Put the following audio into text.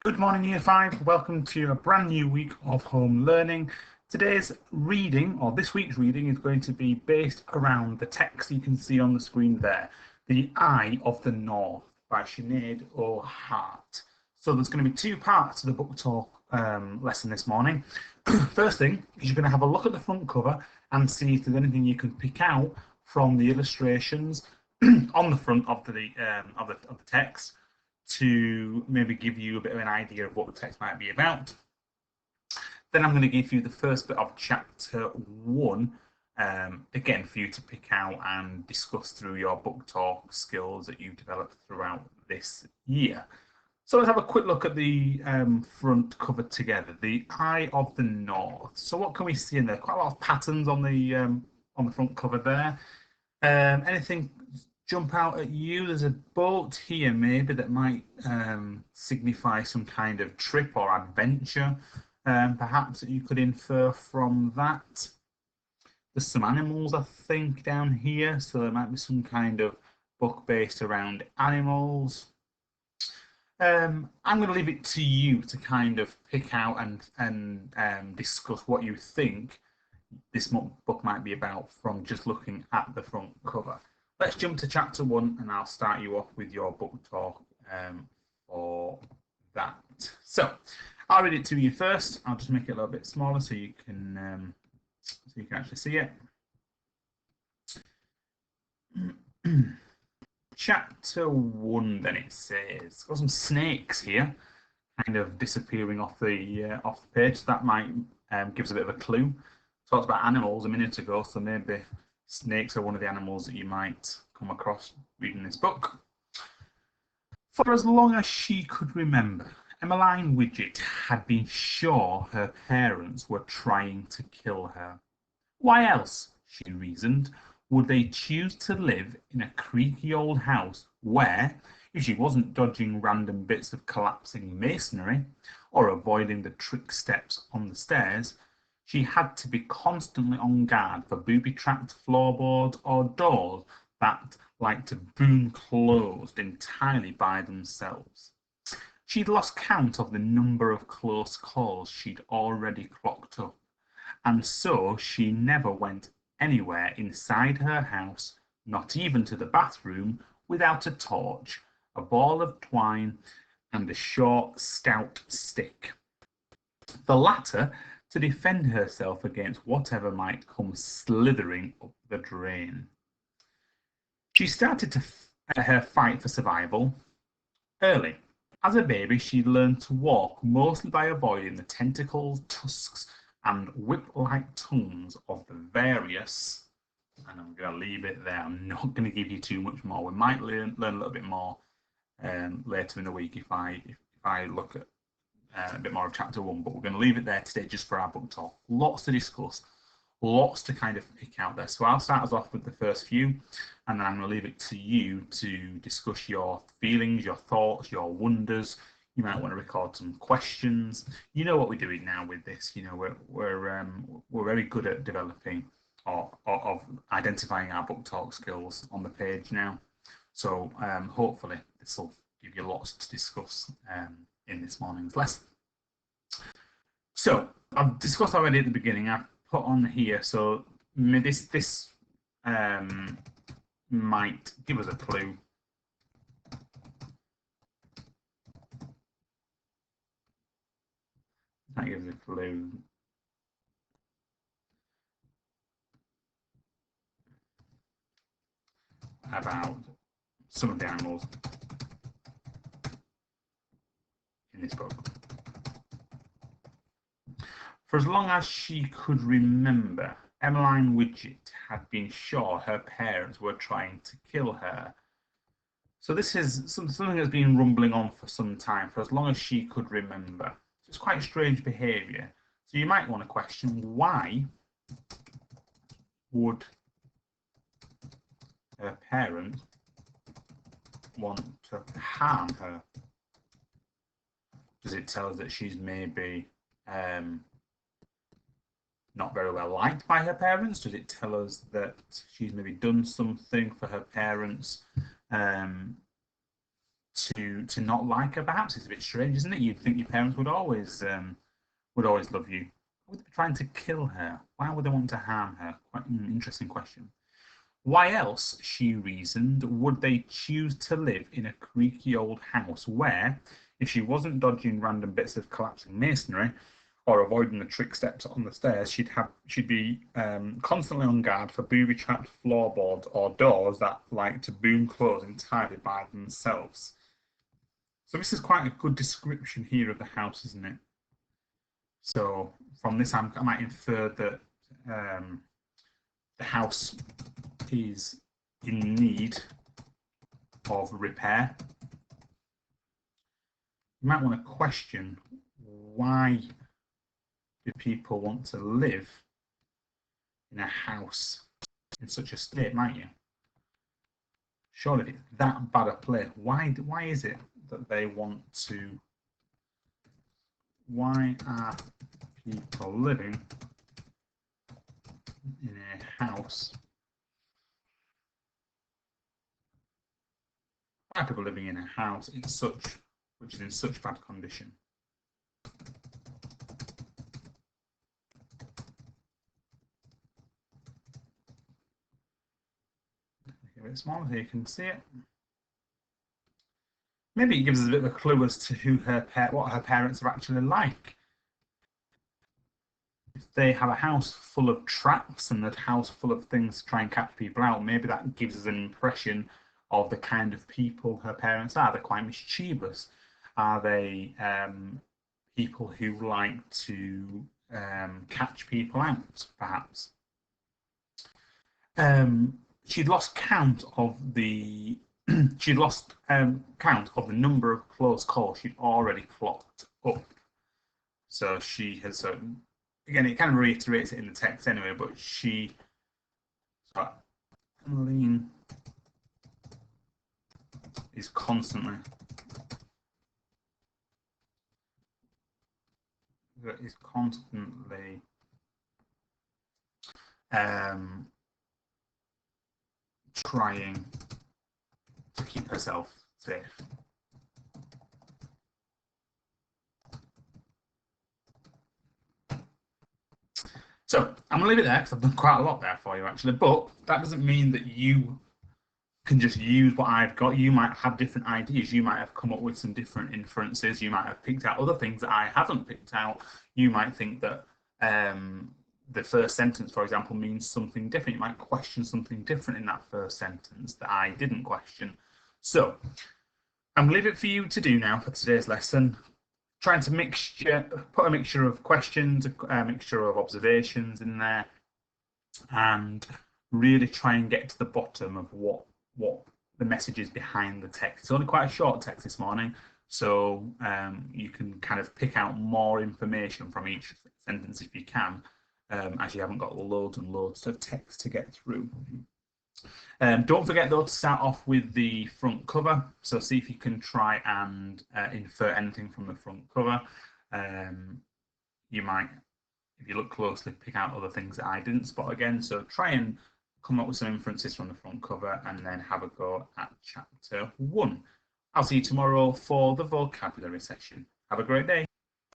Good morning, Year 5. Welcome to a brand new week of home learning. Today's reading, or this week's reading, is going to be based around the text you can see on the screen there, The Eye of the North by Sinead O'Hart. So there's going to be two parts to the book talk lesson this morning. First thing is you're going to have a look at the front cover and see if there's anything you can pick out from the illustrations on the front of the text to maybe give you a bit of an idea of what the text might be about. Then I'm going to give you the first bit of chapter 1, again for you to pick out and discuss through your book talk skills that you've developed throughout this year. So let's have a quick look at the front cover together. The Eye of the North. So what can we see in there? Quite a lot of patterns on the front cover there. Anything jump out at you? There's a boat here maybe that might signify some kind of trip or adventure, perhaps that you could infer from that. There's some animals, I think, down here, so there might be some kind of book based around animals. I'm going to leave it to you to kind of pick out and discuss what you think this book might be about from just looking at the front cover. Let's jump to chapter 1 and I'll start you off with your book talk for that. So I'll read it to you first. I'll just make it a little bit smaller so you can actually see it. Chapter 1 then, it says, got some snakes here kind of disappearing off the page. So that might give us a bit of a clue. Talked about animals a minute ago, so maybe snakes are one of the animals that you might come across reading this book. For as long as she could remember, Emmeline Widgett had been sure her parents were trying to kill her. Why else, she reasoned, would they choose to live in a creaky old house where, if she wasn't dodging random bits of collapsing masonry or avoiding the trick steps on the stairs, she had to be constantly on guard for booby-trapped floorboards or doors that like to boom closed entirely by themselves. She'd lost count of the number of close calls she'd already clocked up, and so she never went anywhere inside her house, not even to the bathroom, without a torch, a ball of twine, and a short, stout stick. The latter to defend herself against whatever might come slithering up the drain. She started her fight for survival early. As a baby, she learned to walk mostly by avoiding the tentacles, tusks, and whip-like tongues of the various, and I'm going to leave it there. I'm not going to give you too much more. We might learn a little bit more later in the week if I look at a bit more of chapter 1, but we're going to leave it there today just for our book talk. Lots to discuss, lots to kind of pick out there. So I'll start us off with the first few, and then I'm going to leave it to you to discuss your feelings, your thoughts, your wonders. You might want to record some questions. You know what we're doing now with this. You know we're very good at developing or of identifying our book talk skills on the page now. So hopefully this will give you lots to discuss in this morning's lesson. So I've discussed already at the beginning. I've put on here, so this might give us a clue. That gives us a clue. About some of the animals in this book. For as long as she could remember, Emmeline Widgett had been sure her parents were trying to kill her. So this is something that's been rumbling on for some time, for as long as she could remember. It's quite strange behaviour. So you might want to question, why would her parents want to harm her? Does it tell us that she's maybe not very well liked by her parents? Does it tell us that she's maybe done something for her parents to not like her. Perhaps it's a bit strange, isn't it? You'd think your parents would always love you. Would they be trying to kill her? Why would they want to harm her? Quite an interesting question. Why else, she reasoned, would they choose to live in a creaky old house where, if she wasn't dodging random bits of collapsing masonry or avoiding the trick steps on the stairs, she'd be constantly on guard for booby-trapped floorboards or doors that like to boom close entirely by themselves. So this is quite a good description here of the house, isn't it? So from this, I might infer that the house is in need of repair. You might want to question, why do people want to live in a house in such a state, might you? Surely if it's that bad a place, why is it that they want to, why are people living in a house? Why are people living in a house which is in such bad condition? A bit smaller so you can see it. Maybe it gives us a bit of a clue as to what her parents are actually like. If they have a house full of traps and a house full of things to try and catch people out, maybe that gives us an impression of the kind of people her parents are. They're quite mischievous. Are they people who like to catch people out, perhaps? She'd lost count of the number of close calls she'd already clocked up. So she has, again, it kind of reiterates it in the text anyway, but Emmeline is constantly trying to keep herself safe. So I'm going to leave it there because I've done quite a lot there for you actually, but that doesn't mean that you can just use what I've got. You might have different ideas. You might have come up with some different inferences. You might have picked out other things that I haven't picked out. You might think that the first sentence, for example, means something different. You might question something different in that first sentence that I didn't question. So I'm going to leave it for you to do now for today's lesson. Trying to put a mixture of questions, a mixture of observations in there, and really try and get to the bottom of what the message is behind the text. It's only quite a short text this morning, so you can kind of pick out more information from each sentence if you can, as you haven't got loads and loads of text to get through. Don't forget though to start off with the front cover, so see if you can try and infer anything from the front cover. You might, if you look closely, pick out other things that I didn't spot again, so try and come up with some inferences from the front cover and then have a go at chapter 1. I'll see you tomorrow for the vocabulary session. Have a great day.